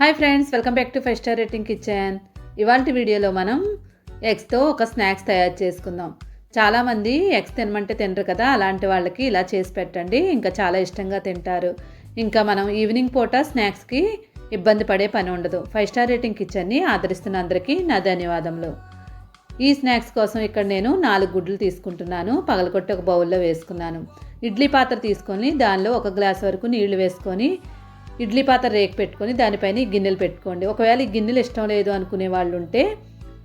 Hi friends, welcome back to 5 star rating kitchen. ఇవాల్టి వీడియోలో మనం ఎగ్స్తో ఒక స్నాక్స్ తయారు చేసుకుందాం. చాలామంది ఎగ్స్ తినమంటే తినరు కదా, అలాంటి వాళ్ళకి ఇలా చేసి పెట్టండి, ఇంకా చాలా ఇష్టంగా తింటారు. ఇంకా మనం ఈవినింగ్ పూట స్నాక్స్కి ఇబ్బంది పడే పని ఉండదు. 5 స్టార్ రేటింగ్ కిచెన్ని ఆదరిస్తున్న అందరికీ నా ధన్యవాదములు. ఈ స్నాక్స్ కోసం ఇక్కడ నేను 4 గుడ్లు తీసుకుంటున్నాను. పగలగొట్టి ఒక బౌల్లో వేసుకున్నాను. ఇడ్లీ పాత్ర తీసుకొని దానిలో 1 గ్లాస్ వరకు నీళ్లు వేసుకొని ఇడ్లీ పాత్ర రేకు పెట్టుకొని దానిపైన ఈ గిన్నెలు పెట్టుకోండి. ఒకవేళ ఈ గిన్నెలు ఇష్టం లేదు అనుకునే వాళ్ళు ఉంటే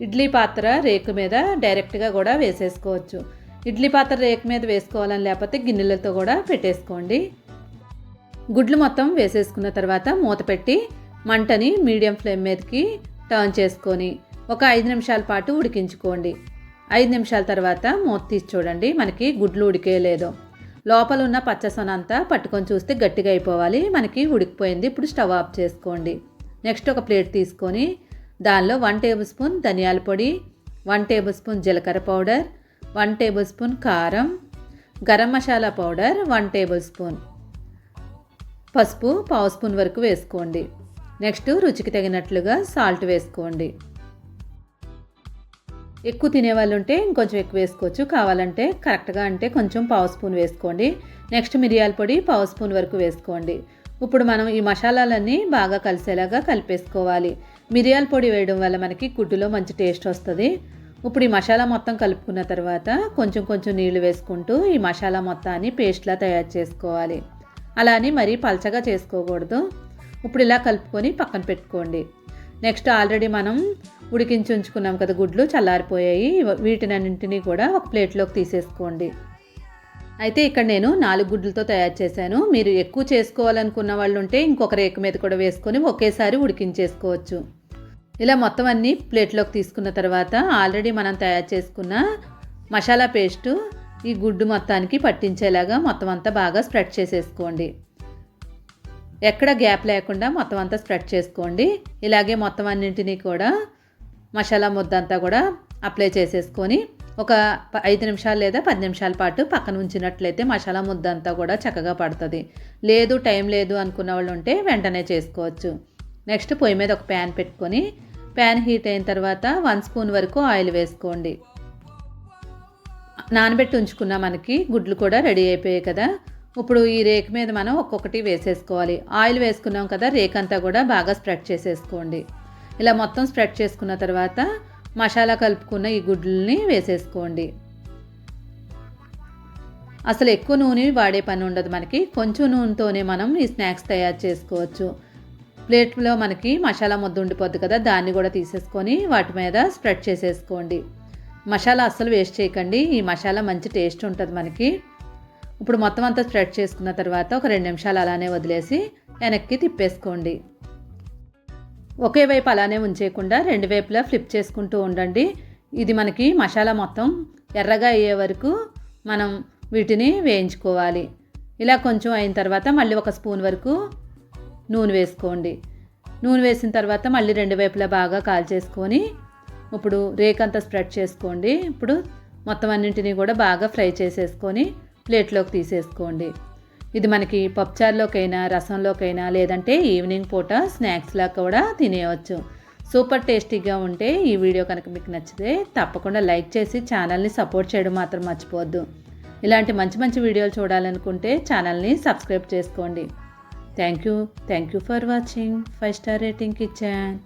ఇడ్లీ పాత్ర రేకు మీద డైరెక్ట్గా కూడా వేసేసుకోవచ్చు. ఇడ్లీ పాత్ర రేకు మీద వేసుకోవాలని లేకపోతే గిన్నెలతో కూడా పెట్టేసుకోండి. గుడ్లు మొత్తం వేసేసుకున్న తర్వాత మూత పెట్టి మంటని మీడియం ఫ్లేమ్ మీదకి టర్న్ చేసుకొని ఒక 5 నిమిషాల పాటు ఉడికించుకోండి. 5 నిమిషాల తర్వాత మూత తీసి చూడండి, మనకి గుడ్లు ఉడికేయలేదు. లోపల ఉన్న పచ్చసొన అంతా పట్టుకొని చూస్తే గట్టిగా అయిపోవాలి. మనకి ఉడికిపోయింది. ఇప్పుడు స్టవ్ ఆఫ్ చేసుకోండి. నెక్స్ట్ ఒక ప్లేట్ తీసుకొని దానిలో 1 టేబుల్ స్పూన్ ధనియాల పొడి, 1 టేబుల్ స్పూన్ జీలకర్ర పౌడర్, 1 టేబుల్ స్పూన్ కారం, garam masala powder 1 table spoon, పసుపు 1/2 స్పూన్ వరకు వేసుకోండి. నెక్స్ట్ రుచికి తగినట్లుగా సాల్ట్ వేసుకోండి. ఎక్కువ తినేవాళ్ళు ఉంటే ఇంకొంచెం ఎక్కువ వేసుకోవచ్చు, కావాలంటే కరెక్ట్గా అంటే కొంచెం 1/2 స్పూన్ వేసుకోండి. నెక్స్ట్ మిరియాల పొడి 1/2 స్పూన్ వరకు వేసుకోండి. ఇప్పుడు మనం ఈ మసాలాలన్నీ బాగా కలిసేలాగా కలిపేసుకోవాలి. మిరియాల పొడి వేయడం వల్ల మనకి గుడ్డులో మంచి టేస్ట్ వస్తుంది. ఇప్పుడు ఈ మసాలా మొత్తం కలుపుకున్న తర్వాత కొంచెం కొంచెం నీళ్లు వేసుకుంటూ ఈ మసాలా మొత్తాన్ని పేస్ట్లా తయారు చేసుకోవాలి. అలా అని మరీ పలచగా చేసుకోకూడదు. ఇప్పుడు ఇలా కలుపుకొని పక్కన పెట్టుకోండి. నెక్స్ట్ ఆల్రెడీ మనం ఉడికించి ఉంచుకున్నాం కదా గుడ్లు, చల్లారిపోయాయి. వీటినన్నింటినీ కూడా ఒక ప్లేట్లోకి తీసేసుకోండి. అయితే ఇక్కడ నేను 4 గుడ్లతో తయారు చేశాను. మీరు ఎక్కువ చేసుకోవాలనుకున్న వాళ్ళు ఉంటే ఇంకొక రేకు మీద కూడా వేసుకొని ఒకేసారి ఉడికించేసుకోవచ్చు. ఇలా మొత్తం అన్నీ ప్లేట్లోకి తీసుకున్న తర్వాత ఆల్రెడీ మనం తయారు చేసుకున్న మసాలా పేస్టు ఈ గుడ్డు మొత్తానికి పట్టించేలాగా మొత్తం అంతా బాగా స్ప్రెడ్ చేసేసుకోండి. ఎక్కడ గ్యాప్ లేకుండా మొత్తం అంతా స్ప్రెడ్ చేసుకోండి. ఇలాగే మొత్తం అన్నింటినీ కూడా మసాలా ముద్ద అంతా కూడా అప్లై చేసేసుకొని ఒక 5 నిమిషాలు లేదా 10 నిమిషాల పాటు పక్కన ఉంచినట్లయితే మసాలా ముద్ద అంతా కూడా చక్కగా పడుతుంది. లేదు టైం లేదు అనుకున్న వాళ్ళు ఉంటే వెంటనే చేసుకోవచ్చు. నెక్స్ట్ పొయ్యి మీద ఒక ప్యాన్ పెట్టుకొని ప్యాన్ హీట్ అయిన తర్వాత 1 స్పూన్ వరకు ఆయిల్ వేసుకోండి. నానబెట్టి ఉంచుకున్న మనకి గుడ్లు కూడా రెడీ అయిపోయాయి కదా. ఇప్పుడు ఈ రేకు మీద మనం ఒక్కొక్కటి వేసేసుకోవాలి. ఆయిల్ వేసుకున్నాం కదా, రేక్ అంతా కూడా బాగా స్ప్రెడ్ చేసేసుకోండి. ఇలా మొత్తం స్ప్రెడ్ చేసుకున్న తర్వాత మసాలా కలుపుకున్న ఈ గుడ్లని వేసేసుకోండి. అసలు ఎక్కువ నూనె వాడే పని ఉండదు మనకి. కొంచెం నూనెతోనే మనం ఈ స్నాక్స్ తయారు చేసుకోవచ్చు. ప్లేట్లో మనకి మసాలా ముద్ద ఉండిపోద్ది కదా, దాన్ని కూడా తీసేసుకొని వాటి మీద స్ప్రెడ్ చేసేసుకోండి. మసాలా అస్సలు వేస్ట్ చేయకండి, ఈ మసాలా మంచి టేస్ట్ ఉంటుంది మనకి. ఇప్పుడు మొత్తం అంతా స్ప్రెడ్ చేసుకున్న తర్వాత ఒక 2 నిమిషాలు అలానే వదిలేసి వెనక్కి తిప్పేసుకోండి. ఒకే వైపు అలానే ఉంచేయకుండా 2 వైపులా ఫ్లిప్ చేసుకుంటూ ఉండండి. ఇది మనకి మసాలా మొత్తం ఎర్రగా అయ్యే వరకు మనం వీటిని వేయించుకోవాలి. ఇలా కొంచెం అయిన తర్వాత మళ్ళీ 1 స్పూన్ వరకు నూనె వేసుకోండి. నూనె వేసిన తర్వాత మళ్ళీ 2 వైపులా బాగా కాల్చేసుకొని ఇప్పుడు రేకంతా స్ప్రెడ్ చేసుకోండి. ఇప్పుడు మొత్తం అన్నింటినీ కూడా బాగా ఫ్రై చేసేసుకొని ప్లేట్లోకి తీసేసుకోండి. ఇది మనకి పప్పుచారులోకైనా రసంలోకైనా లేదంటే ఈవినింగ్ పూట స్నాక్స్లా కూడా తినేయవచ్చు. సూపర్ టేస్టీగా ఉంటే ఈ వీడియో కనుక మీకు నచ్చితే తప్పకుండా లైక్ చేసి ఛానల్ని సపోర్ట్ చేయడం మాత్రం మర్చిపోవద్దు. ఇలాంటి మంచి మంచి వీడియోలు చూడాలనుకుంటే ఛానల్ని సబ్స్క్రైబ్ చేసుకోండి. Thank you for watching 5 star rating kitchen.